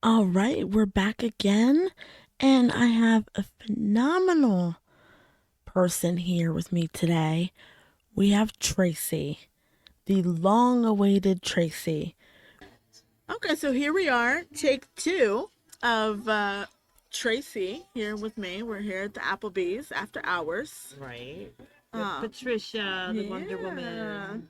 All right, we're back again, and I have a phenomenal person here with me today. We have Tracy, the long awaited Tracy. Okay, so here we are, take two of Tracy here with me. We're here at the Applebee's after hours. Right. With Uh, Patricia, the Wonder yeah. Woman.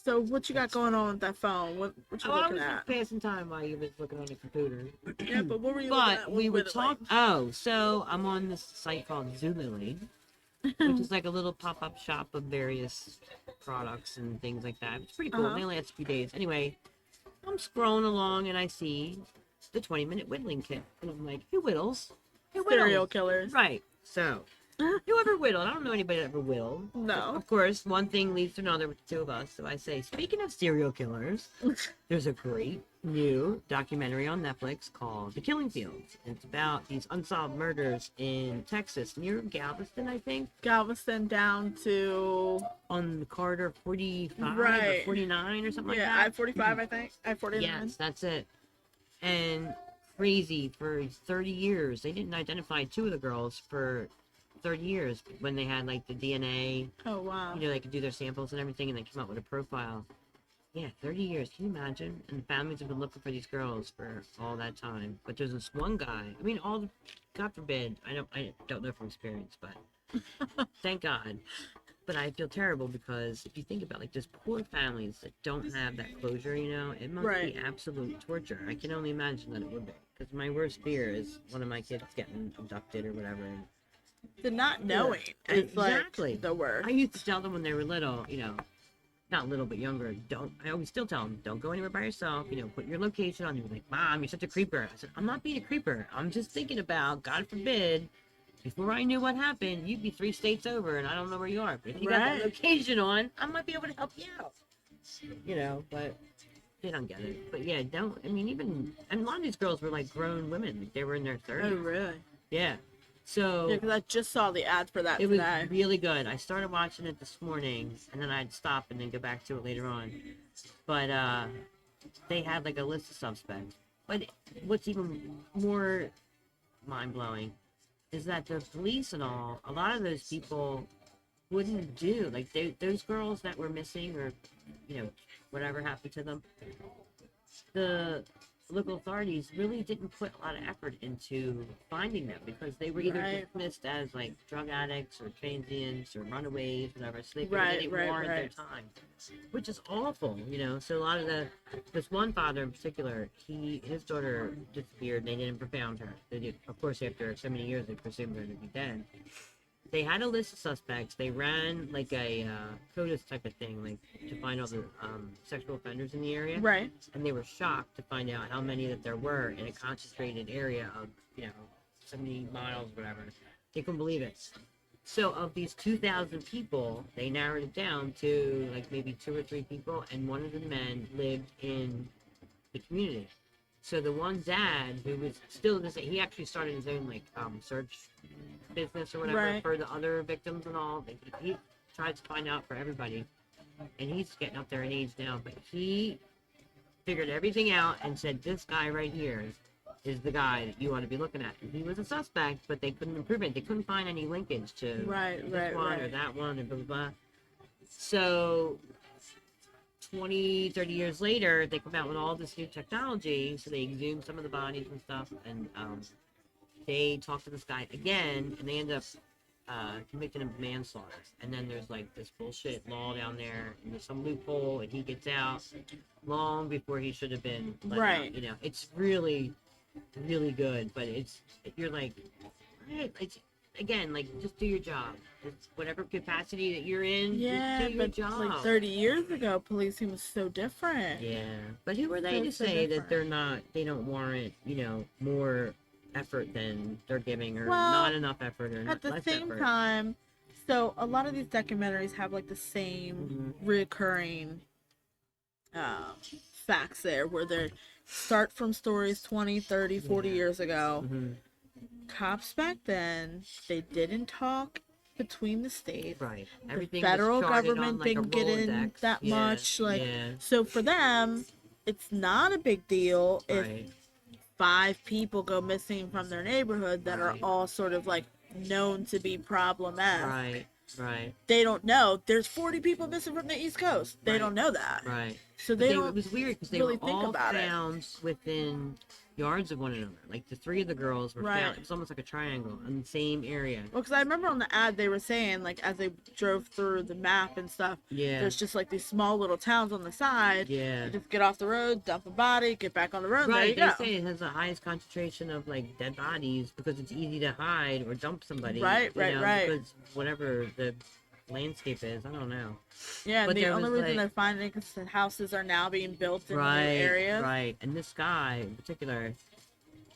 So what you got going on with that phone? What you Oh, I looking was just at? passing time while you was looking on the computer. Yeah, but what were you looking But at we were literally? talking. Oh, so I'm on this site called Zulily, which is like a little pop-up shop of various products and things like that. It's pretty cool. Uh-huh. They last a few days. Anyway, I'm scrolling along and I see the 20-minute whittling kit, and I'm like, who whittles? Who Serial whittles? killers. Right. So you ever whittled? I don't know anybody that ever whittled. But No. of course, one thing leads to another with the two of us. So I say, speaking of serial killers, there's a great new documentary on Netflix called The Killing Fields. And it's about these unsolved murders in Texas, near Galveston, I think, Galveston down to on the corridor 45 or right. 49 or something like Yeah, that. I-45, I think. I-49. Yes, that's it. And crazy, for 30 years, they didn't identify two of the girls for 30 years when they had like the DNA, Oh wow. they could do their samples and everything and then come up with a profile. Yeah, 30 years. Can you imagine? And the families have been looking for these girls for all that time. But there's this one guy. I mean, God forbid. I don't know from experience, but thank God. But I feel terrible because if you think about like just poor families that don't have that closure, it must Right. be absolute torture. I can only imagine that it would be. Because my worst fear is one of my kids getting abducted or whatever. The not knowing is Exactly. like the worst. I used to tell them when they were little, not little but younger, don't. I always still tell them, don't go anywhere by yourself. Put your location on. They were like, Mom, you're such a creeper. I said, I'm not being a creeper. I'm just thinking about, God forbid, before I knew what happened, you'd be 3 states over, and I don't know where you are. But if you got that Right. location on, I might be able to help you out. But they don't get it. But yeah, don't. I mean, even and a lot of these girls were like grown women. Like, they were in their 30s. Oh really? Yeah. So Yeah, because I just saw the ad for that it was today. really good. I started watching it this morning, and then I'd stop and then go back to it later on. But they had like a list of suspects. But what's even more mind blowing is that the police and all, a lot of those people wouldn't do like those girls that were missing or whatever happened to them. The local authorities really didn't put a lot of effort into finding them because they were either Right. dismissed as like drug addicts or transients or runaways, whatever. So they Right, didn't right, warrant their right. time, which is awful. So a lot of this one father in particular, his daughter disappeared and they never found her. They did, of course, after so many years, they presumed her to be dead. They had a list of suspects. They ran like a CODIS type of thing, like to find all the sexual offenders in the area. Right. And they were shocked to find out how many that there were in a concentrated area of 70 miles, whatever. They couldn't believe it. So of these 2,000 people, they narrowed it down to like maybe 2 or 3 people, and one of the men lived in the community. So the one dad who was still the same, he actually started his own like search business or whatever Right. for the other victims and all. He tried to find out for everybody, and he's getting up there in age now. But he figured everything out and said, "This guy right here is the guy that you ought to be looking at." And he was a suspect, but they couldn't prove it. They couldn't find any linkage to Right, this right, one or right. that one or blah blah blah. So 20, 30 years later, they come out with all this new technology, so they exhumed some of the bodies and stuff, and they talk to this guy again, and they end up convicting him of manslaughter. And then there's like this bullshit law down there, and there's some loophole, and he gets out long before he should have been let Right. out. It's really, really good, but you're like, it's again, like, just do your job. It's whatever capacity that you're in, Yeah, just do your but job. like 30 years ago, policing was so different. Yeah, but who are they to So say that different. they don't warrant, more effort than they're giving, or Well, not enough effort, or at not the less same effort? time, so a lot of these documentaries have like the same Hmm. reoccurring facts there where they start from stories 20, 30, 40 Yeah. years ago. Hmm. Cops back then, they didn't talk between the states. Right. The Everything was federal charted on government like a didn't get in Rolodex. that Yeah. much. Like, Yeah. so for them, it's not a big deal if Right. 5 people go missing from their neighborhood that are Right. all sort of like known to be problematic. Right. Right. They don't know there's 40 people missing from the East Coast. They Right. don't know that. Right. So But they it don't was weird because they were really think all about it. found within yards of one another. Like the three of the girls were Right. found. It was almost like a triangle in the same area. Well, because I remember on the ad they were saying, like, as they drove through the map and stuff, Yeah. there's just like these small little towns on the side. Yeah. You just get off the road, dump a body, get back on the road, Right. there you They go. say it has the highest concentration of like dead bodies because it's easy to hide or dump somebody. Right, right. Because whatever the landscape is, I don't know. Yeah, and But the there only was, reason like- they're finding it because the houses are now being built in new Right. areas. Right. And this guy in particular.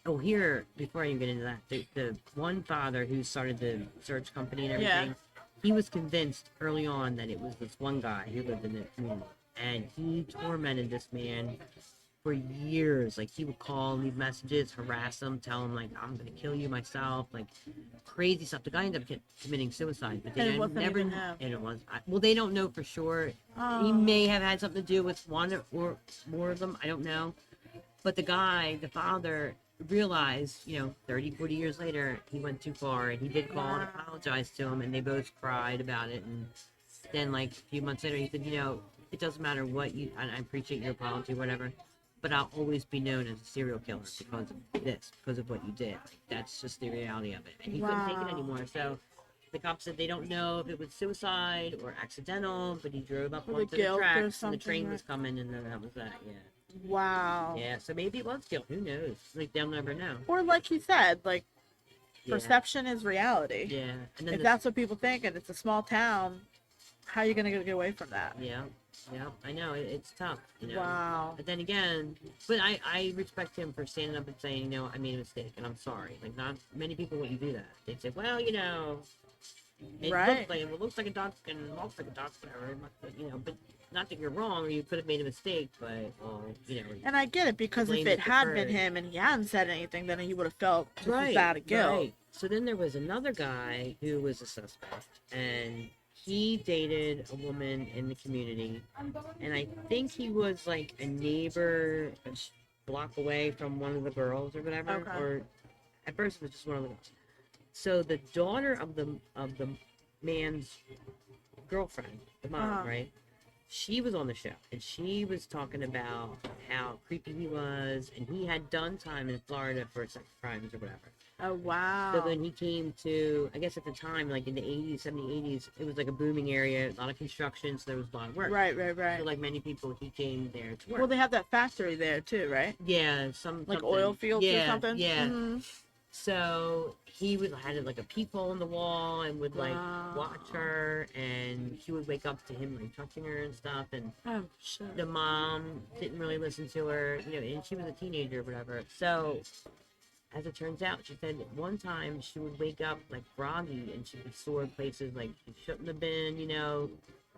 Oh, here, before I even get into that, the one father who started the search company and everything, Yeah. he was convinced early on that it was this one guy who lived in the community. And he tormented this man for years. Like, he would call, leave messages, harass him, tell him, like, I'm going to kill you myself, like, crazy stuff. The guy ended up committing suicide. But And it they wasn't never, even him. and it was, well, they don't know for sure. Oh. He may have had something to do with one or more of them. I don't know. But the guy, the father, realized, 30, 40 years later, he went too far, and he did call and apologize to him, and they both cried about it. And then, like, a few months later, he said, it doesn't matter what you, and I appreciate your apology, whatever, but I'll always be known as a serial killer because of this, because of what you did. Like, that's just the reality of it. And he couldn't take it anymore. So the cops said they don't know if it was suicide or accidental, but he drove up Or the onto the guilt or tracks, and the something, train right? was coming, and then that was that, yeah. Wow. Yeah, so maybe it was guilt. Who knows? Like, they'll never know. Or like you said, like, Yeah. perception is reality. Yeah. And then If that's what people think and it's a small town, how are you going to get away from that? Yeah. Yeah. I know. It's tough, Wow. But then again, but I respect him for standing up and saying, I made a mistake and I'm sorry. Like, not many people wouldn't do that. They'd say, well, Right. it looks like a dog and walks like a dog, whatever. But not that you're wrong or you could have made a mistake, but, And I get it, because if blame it is had been deferred. him and he hadn't said anything, then he would have felt just as Right, bad a guilt. right. So then there was another guy who was a suspect, and he dated a woman in the community, and I think he was like a neighbor block away from one of the girls or whatever, Okay. or at first it was just one of the girls. So the daughter of the man's girlfriend, the mom, Uh-huh. right? She was on the show, and she was talking about how creepy he was, and he had done time in Florida for sex crimes or whatever. Oh, wow. So then he came to, I guess at the time, like in the 80s, 70s, 80s, it was like a booming area, a lot of construction, so there was a lot of work. Right. So like many people, he came there to work. Well, they have that factory there too, right? Yeah, Like something. oil fields Yeah, or something? Yeah. Mhm. So he had like a peephole in the wall and would like Wow. watch her, and she would wake up to him like touching her and stuff, and Oh, shit. the mom didn't really listen to her, and she was a teenager or whatever. So as it turns out, she said one time she would wake up like groggy and she'd be sore places like she shouldn't have been,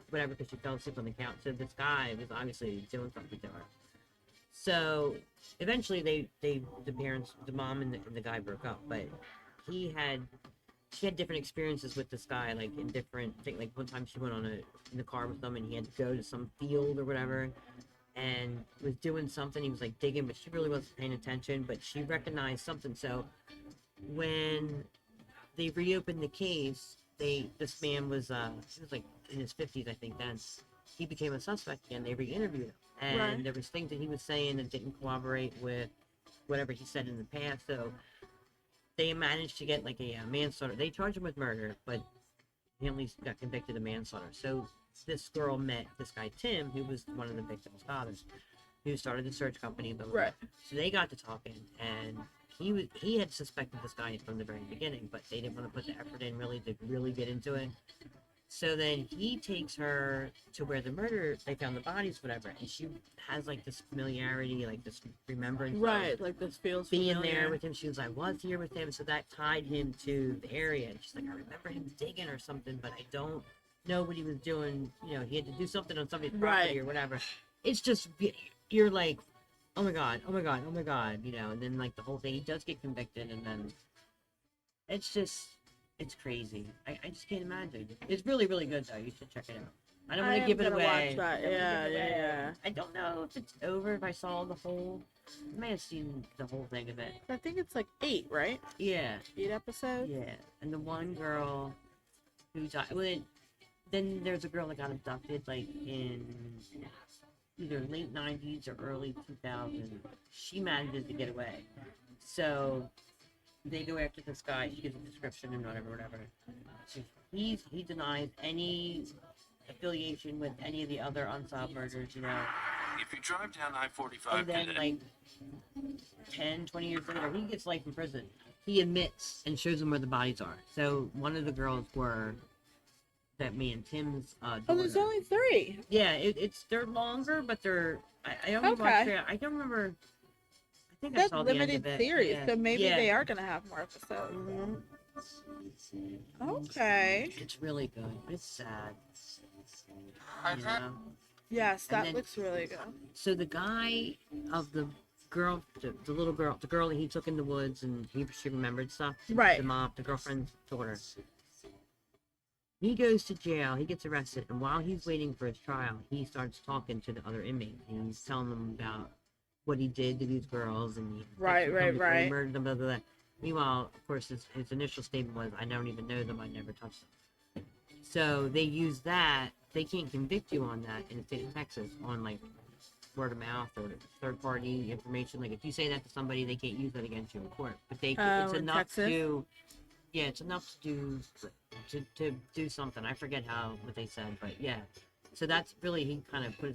whatever, because she fell asleep on the couch. So this guy was obviously doing something to her. So eventually the parents, the mom and the guy broke up, but she had different experiences with this guy, like in different things. Like one time she went in the car with him and he had to go to some field or whatever, and was doing something. He was like digging, but she really wasn't paying attention, but she recognized something. So when they reopened the case, this man was he was like in his 50s, I think. Then he became a suspect again. They re-interviewed him, and Right. there was things that he was saying that didn't corroborate with whatever he said in the past. So they managed to get like a manslaughter. They charged him with murder, but he only got convicted of manslaughter. So this girl met this guy Tim, who was one of the victims' fathers, who started the search company. Blah, blah, blah. Right. So they got to talking, and he had suspected this guy from the very beginning, but they didn't want to put the effort in really to really get into it. So then he takes her to where they found the bodies, whatever, and she has like this familiarity, like this remembrance, Right. Like this feels being familiar. there with him. She was like, was here with him, so that tied him to the area. And she's like, I remember him digging or something, but I don't know what he was doing. He had to do something on somebody's property Right. or whatever. It's just, you're like, oh my god, oh my god, oh my god, and then like the whole thing, he does get convicted, and then it's just, it's crazy. I just can't imagine. It's really, really good though. You should check it out. I don't want to give it away. Watch that. I don't wanna Yeah, give it away. yeah. I don't know if it's over, if I saw the whole I may have seen the whole thing of it. I think it's like 8, right? Yeah, 8 episodes. yeah. And the one girl who died. Well, then there's a girl that got abducted, like in either late '90s or early 2000s. She manages to get away. So they go after this guy. He gives a description and whatever. So he denies any affiliation with any of the other unsolved murders. If you drive down And I-45 then today, like 10, 20 years later, he gets life in prison. He admits and shows them where the bodies are. So one of the girls were that me and Tim's daughter. Oh, there's only 3. Yeah, they're longer, but they're I only Okay. watched it. I don't remember. I think I That's saw the end limited of it. series, Yeah. so maybe Yeah. they are gonna have more episodes. Mhm. Okay. It's really good. It's sad. I've You had know? Yes, that then- looks really good. So the guy of the girl, the little girl, the girl that he took in the woods, and she remembered stuff. Right. The mom, the girlfriend's daughter. He goes to jail. He gets arrested, and while he's waiting for his trial, he starts talking to the other inmates. And he's telling them about what he did to these girls, and he Right. He murdered them. Blah, blah, blah. Meanwhile, of course, his initial statement was, "I don't even know them. I never touched them." So they use that. They can't convict you on that in the state of Texas on like word of mouth or third party information. Like if you say that to somebody, they can't use that against you in court. But they it's in enough Texas? to it's enough to do something. I forget what they said, but yeah. So that's really he kind of put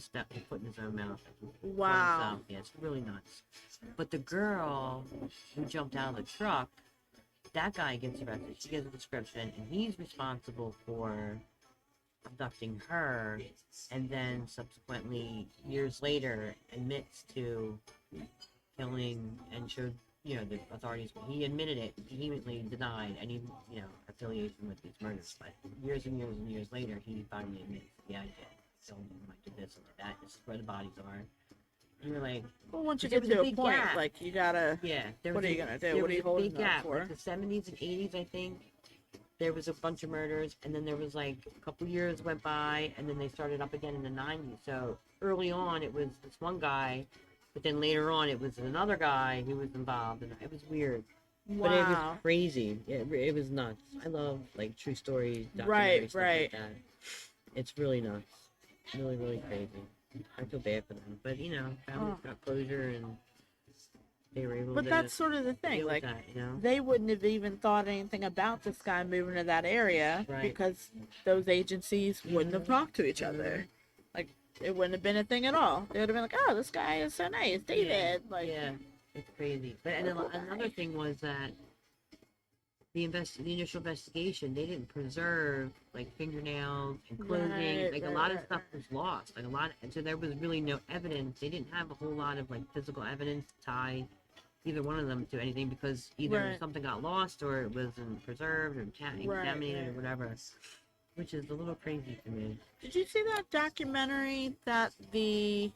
in his own mouth. for Wow. himself. Yeah, it's really nuts. But the girl who jumped out of the truck, that guy gets arrested. She gives a description, and he's responsible for abducting her, and then subsequently years later admits to killing and showed the authorities. He admitted it, vehemently denied any affiliation with these murders. But years and years and years later, he finally admits, yeah, I did. Killed him, I did this and did that. This is where the bodies are. And you're like, Well, once you There get was a to a big point, gap. like you gotta. yeah. What are you gonna do? There What are was you a holding big them gap. for? Like the 70s and 80s, I think. There was a bunch of murders, and then there was like a couple years went by, and then they started up again in the 90s. So early on, it was this one guy, but then later on, it was another guy who was involved, and it was weird. But it was Wow. crazy. It was nuts. I love like true story documentaries, Right, stuff right. like that. It's really nuts. Really, really crazy. I feel bad for them, but families Oh. got closure, and they were able But to that's sort of the thing. deal with Like that. they wouldn't have even thought anything about this guy moving to that area Right. because those agencies wouldn't have talked to each other. Like it wouldn't have been a thing at all. They would have been like, "Oh, this guy is so nice, David." Like, Yeah, it's crazy. But and then another thing was that the initial investigation, they didn't preserve like fingernails and clothing. Right, Like a right, lot of right, stuff was lost. Like a lot, and so there was really no evidence. They didn't have a whole lot of like physical evidence to tie either one of them to anything because either Right. something got lost or it wasn't preserved or contaminated or right. whatever. Which is a little crazy to me. Did you see that documentary that the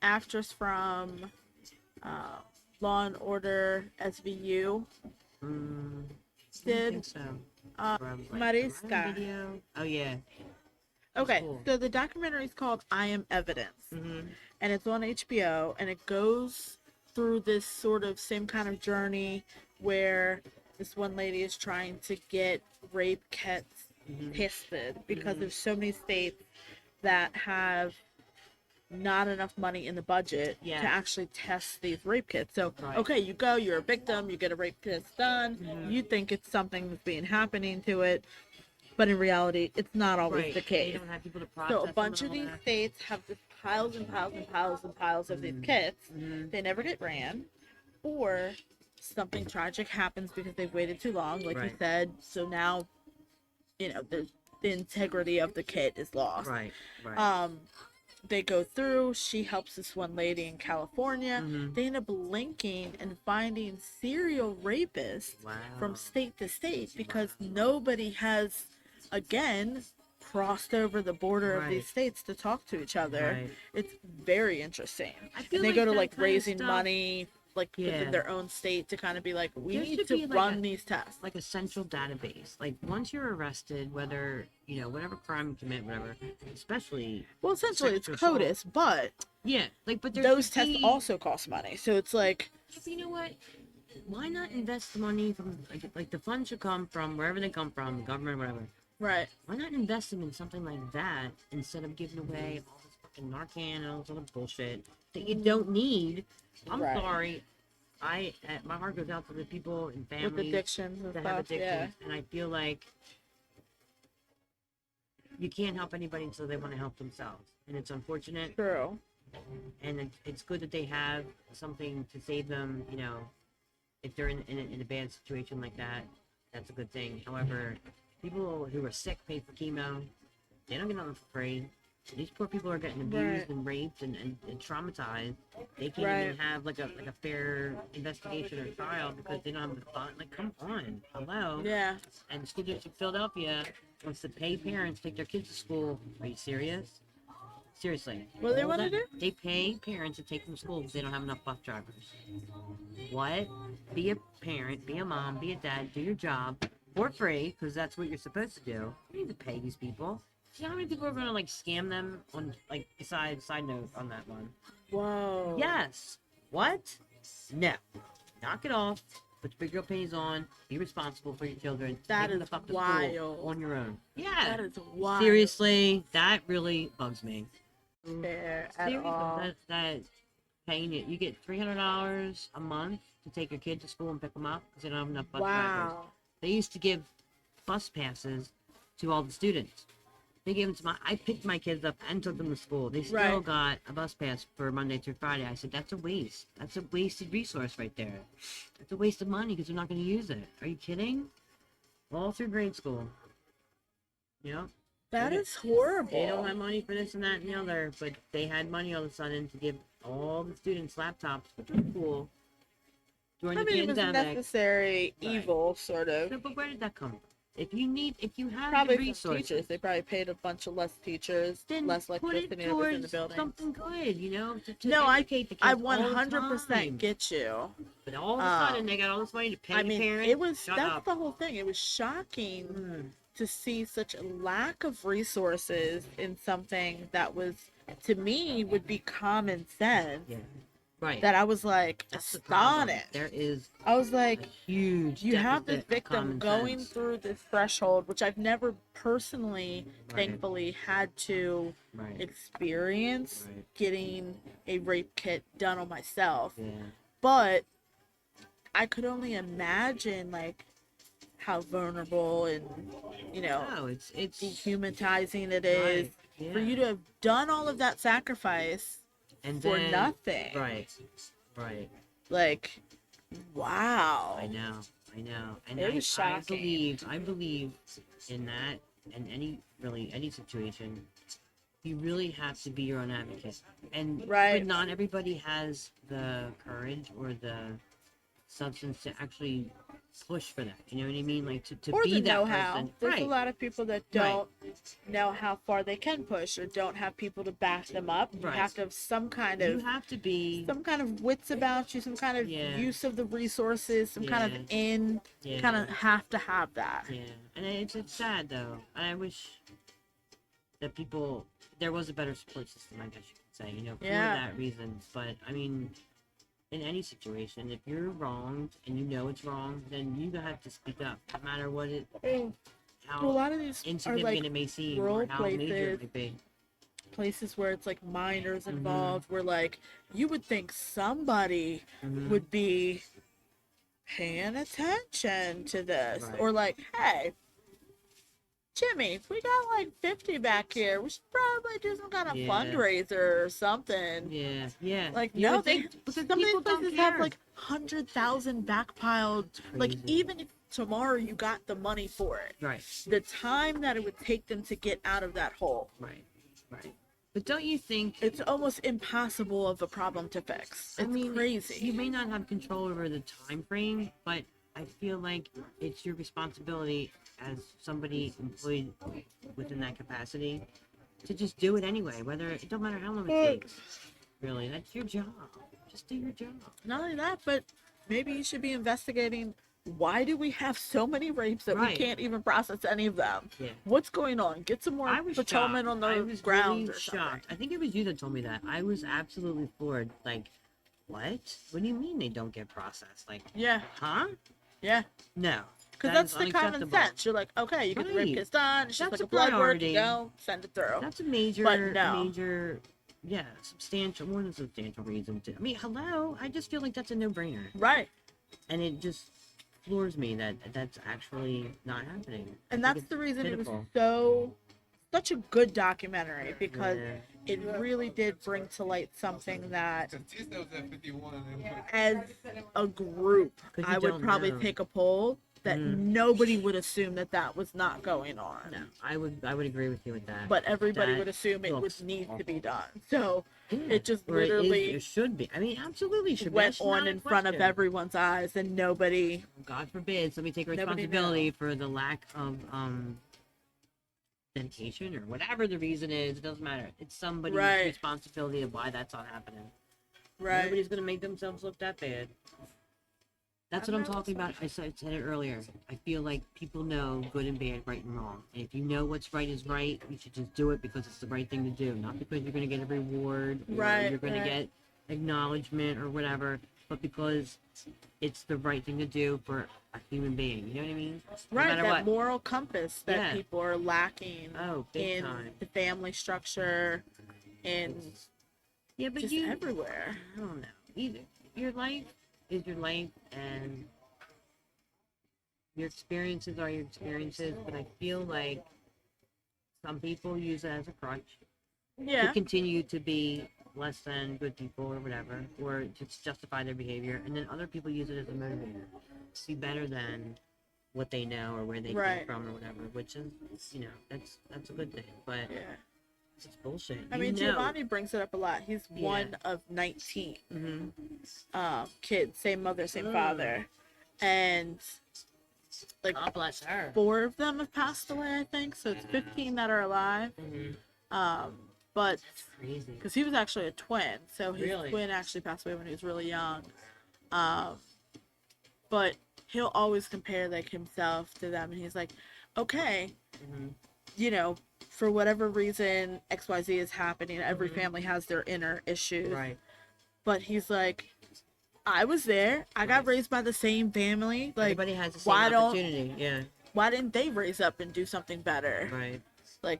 actress from Law and Order SVU Mm, I did? think so. Uh, Where I was like, Mariska. "Am I on video?" Oh yeah. Okay, cool. so the documentary is called "I Am Evidence," Mm-hmm. and it's on HBO, and it goes through this sort of same kind of journey where this one lady is trying to get rape kits tested because there's so many states that have not enough money in the budget Yeah. to actually test these rape kits. So, Right. okay, you go, you're a victim, you get a rape kit done, you think it's something that's being happening to it, but in reality, it's not always Right. the They case. don't have people to process So a them bunch and of all these that. states have just piles and piles and piles and piles of these kits. They never get ran, or something tragic happens because they've waited too long, like you Right. said. So now, the integrity of the kit is lost. Right. Right. They go through. She helps this one lady in California. Mhm. They end up linking and finding serial rapists Wow. from state to state because nobody has, again, crossed over the border of Right. these states to talk to each other. Right. It's very interesting. I feel And they go to that like kind of raising stuff- money like Yeah. within their own state to kind of be like, we There need should to be, like, run these tests. like a central database. Like once you're arrested, whether whatever crime you commit, whatever, especially Well, essentially it's sexual assault. CODIS, but Yeah, like but there those should tests be. also cost money. So it's like, But you know what? Why not invest the money from like the funds should come from wherever they come from, the government, whatever. right, Why not invest them in something like that instead of giving away all this fucking Narcan and all this other bullshit that you don't need? I'm Right. sorry. My heart goes out to the people and with families addictions and that have stuff. Yeah, addictions, and I feel like you can't help anybody until they want to help themselves, and it's unfortunate. true. And it's good that they have something to save them. If they're in a bad situation like that, that's a good thing. However, people who are sick pay for chemo. They don't get nothing for free. These poor people are getting abused Right. and raped and traumatized. They can't Right. even have like a fair investigation or trial because they don't have the fund. Like, come on, hello. Yeah, And the school district of Philadelphia wants to pay parents to take their kids to school. Are you serious? Seriously. What do they All wanna that- do? They pay parents to take them to school because they don't have enough bus drivers. What? Be a parent, be a mom, be a dad, do your job for free because that's what you're supposed to do. You need to pay these people. Do you know how many people are gonna like scam them on like side note on that one? whoa. Yes. What? No. Knock it off. Put your big girl panties on. Be responsible for your children. That Take them is the fuck to wild. school on your own. Yeah. That is wild. Seriously, that really bugs me. Fair at Seriously, all. that paying you get $300 a month to take your kid to school and pick them up because they don't have enough bus drivers. Wow. They used to give bus passes to all the students. They gave them to I picked my kids up and took them to school. They still Right. got a bus pass for Monday through Friday. I said, that's a waste. That's a wasted resource right there. That's a waste of money because they're not going to use it. Are you kidding? All through grade school. That They- is horrible. They don't have money for this and that and the other, but they had money all of a sudden to give all the students laptops, which was cool. During I the mean, it was pandemic. necessary Right. evil, sort of. So, but where did that come from? If you have Probably the from resources, teachers. They probably paid a bunch of less teachers, then less put it electricity that was in the towards building. something good, to No, educate the kids I all the 100% time. get you. But all of a um, sudden, they got all this money to pay I the mean, parents. it was Shut that's up. the whole thing. It was shocking Mm, to see such a lack of resources in something that was, to me, would be common sense. yeah, right. That I was like That's the problem. astonished. There is I was a like, huge. you have this deficit of victim common going sense. through this threshold, which I've never personally, Right. thankfully, had to Right. experience Right. getting a rape kit done on myself. Yeah. But I could only imagine like how vulnerable and No, it's dehumanizing it is right. Yeah. for you to have done all of that sacrifice and for then, nothing. Right. Right. Like, wow. I know, and It was shocking. I believe in that, and any situation, you really have to be your own advocate, and Right. but not everybody has the courage or the substance to actually push for that. You know what I mean? Like to Or be the that know-how. person, There's right? a lot of people that don't know how far they can push or don't have people to back them up. You Right. have to have some kind You of have to be, wits about you, some kind of Yeah. use of the resources, some kind Yeah. of in. yeah, Kind of have to have that. yeah, and it's sad though. And I wish that there was a better support system, I guess you could say, for Yeah. that reason. But I mean, in any situation, if you're wronged and you know it's wrong, then you have to speak up, no matter what A how lot of these are insignificant like it may seem rural or how major places. it might be. Places where it's like minors Mm-hmm. involved, where like you would think somebody Mhm. would be paying attention to this, Right. or like, hey, Jimmy, we got like 50 back here. We should probably do some kind of Yeah. fundraiser or something. Yeah. Like, You no, would they think- because some of these people don't places have care. like 100,000 backpiled. Like, crazy. even if tomorrow you got the money for it, Right, the time that it would take them to get out of that hole, right. But don't you think? it's almost impossible of a problem to fix. It's crazy. You may not have control over the time frame, but I feel like it's your responsibility as somebody employed within that capacity to just do it anyway. Whether it don't matter how long it takes. Really, that's your job. Just do your job. Not only that, but maybe you should be investigating, why do we have so many rapes that we Right. can't even process any of them? Yeah. What's going on? Get some more I was patrolmen shocked. on I the was ground really or something. shocked. I think it was you that told me that. I was absolutely floored. Like, what? What do you mean they don't get processed? Like, Yeah, huh? yeah. No. Because That that's is the common unacceptable. sense. You're like, okay, you get the rape Right. kits done. It's just That's like a a blood work. priority. You go, send it through. That's a major, But no. major, yeah, substantial, more than substantial reason to. I mean, hello. I just feel like that's a no-brainer, Right. and it just floors me that that's actually not happening. I And think that's it's the reason pitiful. it was such a good dodocumentary, because Yeah. it really did bring to light something that, Tuesday was at 51 and then as a group, 'Cause you I would don't probably know. take a poll that Mhm. nobody would assume that that was not going on. No, I would agree with you with that. But everybody That would assume it would looks need to awful. be done. So Yeah. it just Or it literally should be. I mean, absolutely should be. went That's on not a in front of question. everyone's eyes, and nobody. God forbid somebody take Nobody responsibility knows. for the lack of dedication or whatever the reason is. It doesn't matter. It's somebody's Right. responsibility of why that's not happening. Right. Nobody's gonna make themselves look that bad. That's what I'm talking about. I said it earlier. I feel like people know good and bad, right and wrong. And if you know what's right is right, you should just do it because it's the right thing to do, not because you're gonna get a reward or Right, you're gonna right. get acknowledgement or whatever, but because it's the right thing to do for a human being. You know what I mean? No Right, matter that what. moral compass that Yeah. people are lacking Oh, big in time. the family structure, and Yeah, but just everywhere. I don't know. Either your life is your life, and your experiences are your experiences. But I feel like some people use it as a crutch to Yeah. continue to be less than good people or whatever, or to justify their behavior, and then other people use it as a motivator to be better than what they know or where they Right. came from or whatever. Which is, that's a good thing, but Yeah. it's just bullshit. I mean, Giovanni brings it up a lot. He's Yeah. one of 19 Mm-hmm. kids, same mother, same father, and like God bless her. 4 of them have passed away, I think. So it's 15 that are alive. But Crazy. because he was actually a twin, so his Really? twin actually passed away when he was really young. But he'll always compare like himself to them, and he's like, okay, you know, for whatever reason XYZ is happening, every family has their inner issues. Right. But he's like, I was there. I got raised by the same family. Like, Everybody has the same why opportunity. why didn't they raise up and do something better? Right. Like,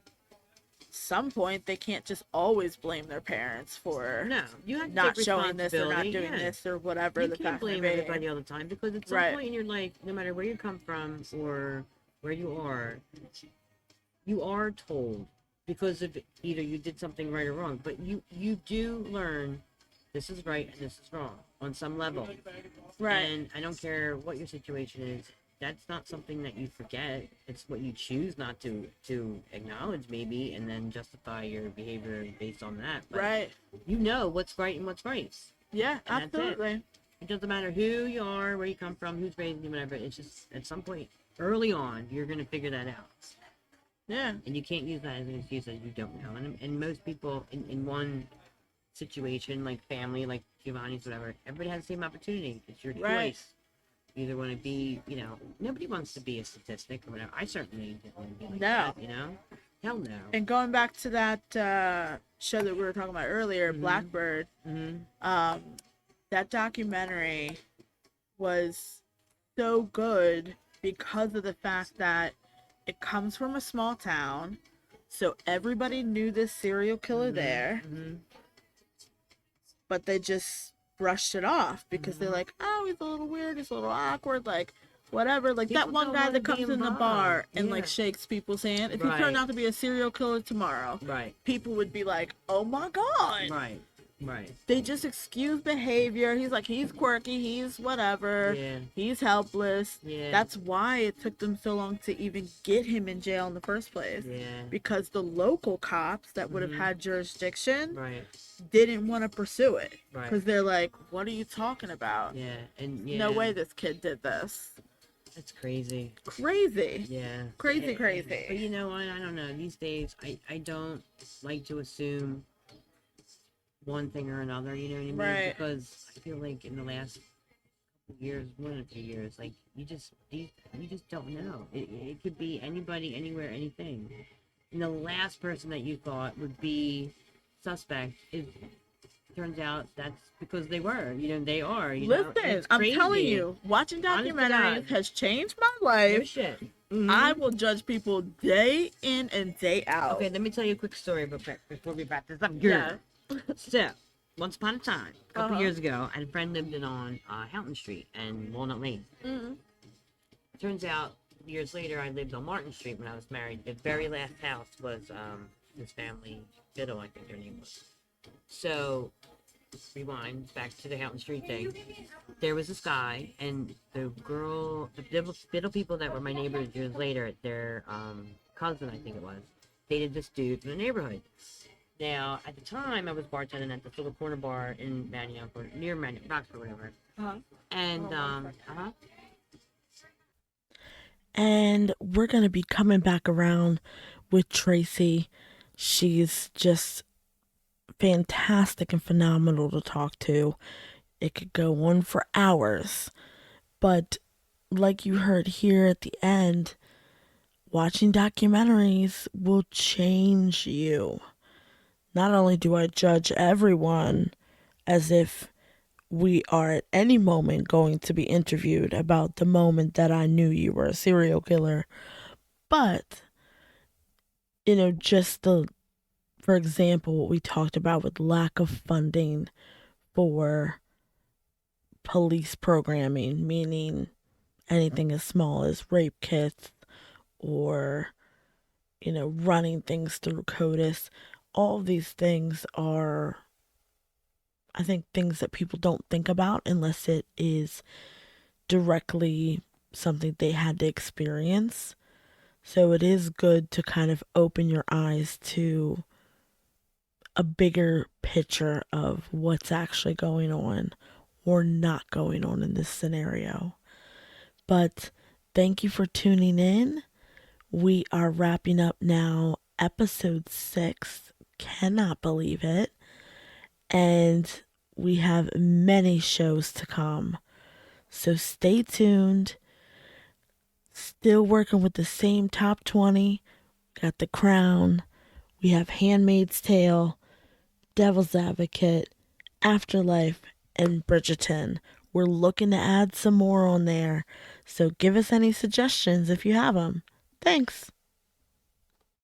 some point they can't just always blame their parents for No, you have to not take showing this or not responsibility, doing yeah. this or whatever You the can't fact may blame be. everybody all the time, because at some Right. point in your life, no matter where you come from or where you are told, because of either you did something right or wrong, but you do learn this is right and this is wrong on some level. Right. And I don't care what your situation is. That's not something that you forget. It's what you choose not to acknowledge, maybe, and then justify your behavior based on that. But Right. you know what's right and what's right. Yeah, And that's it. absolutely. It doesn't matter who you are, where you come from, who's raising you, whatever. It's just at some point early on, you're gonna figure that out, Yeah. and you can't use that as an excuse that you don't know. And most people in one situation, like family, like Giovanni's, whatever, everybody has the same opportunity. It's your Right. choice. You either want to be, nobody wants to be a statistic or whatever. I certainly didn't want to be like No. that, Hell no. And going back to that show that we were talking about earlier, Blackbird, that documentary was so good because of the fact that it comes from a small town, so everybody knew this serial killer there, but they just brushed it off because they're like, oh, he's a little weird, he's a little awkward, like whatever. Like People that one don't guy wanna that be comes in the involved. bar and Yeah. like shakes people's hand. If he Right. turned out to be a serial killer tomorrow, Right. people would be like, oh my god. Right. Right. They just excuse behavior. He's like, he's quirky, he's whatever, Yeah. he's helpless. Yeah. That's why it took them so long to even get him in jail in the first place. Yeah. Because the local cops that would have had jurisdiction Right. didn't want to pursue it. Right. Because they're like, what are you talking about? Yeah. And yeah. No way this kid did this. That's crazy. Crazy. Yeah. Crazy, Eh, crazy. But you know what? I don't know. These days, I don't like to assume one thing or another. You know what I mean? Right. Because I feel like in the last years, more than a few years, like you just don't know. It could be anybody, anywhere, anything. And the last person that you thought would be suspect is turns out that's because they were. You know, they are. You know, and Listen, it's I'm telling crazy. you, watching Honest to documentaries God. has changed my No life. shit. I will judge people day in and day out. Okay, let me tell you a quick story before we wrap this up. Good. Yeah. So, once upon a time, a couple Uh-huh. years ago, I had a friend lived in on Houghton Street and Walnut Lane. Mm-hmm. Turns out, years later, I lived on Martin Street when I was married. The very last house was his family, Biddle, I think their name was. So, rewind back to the Houghton Street thing. There was this guy, and the girl, the Biddle people that were my neighbors years later, their cousin, I think it was, dated this dude from the neighborhood. Now, at the time, I was bartending at this little corner bar in Manioc, or near Manioc, Roxford, whatever. Uh-huh. And, And we're going to be coming back around with Tracy. She's just fantastic and phenomenal to talk to. It could go on for hours. But like you heard here at the end, watching documentaries will change you. Not only do I judge everyone as if we are at any moment going to be interviewed about the moment that I knew you were a serial killer, but, just for example, what we talked about with lack of funding for police programming, meaning anything as small as rape kits or, running things through CODIS. All of these things are, I think, things that people don't think about unless it is directly something they had to experience. So it is good to kind of open your eyes to a bigger picture of what's actually going on or not going on in this scenario. But thank you for tuning in. We are wrapping up now episode 6. Cannot believe it. And we have many shows to come. So stay tuned. Still working with the same top 20. Got The Crown. We have Handmaid's Tale, Devil's Advocate, Afterlife, and Bridgerton. We're looking to add some more on there. So give us any suggestions if you have them. Thanks.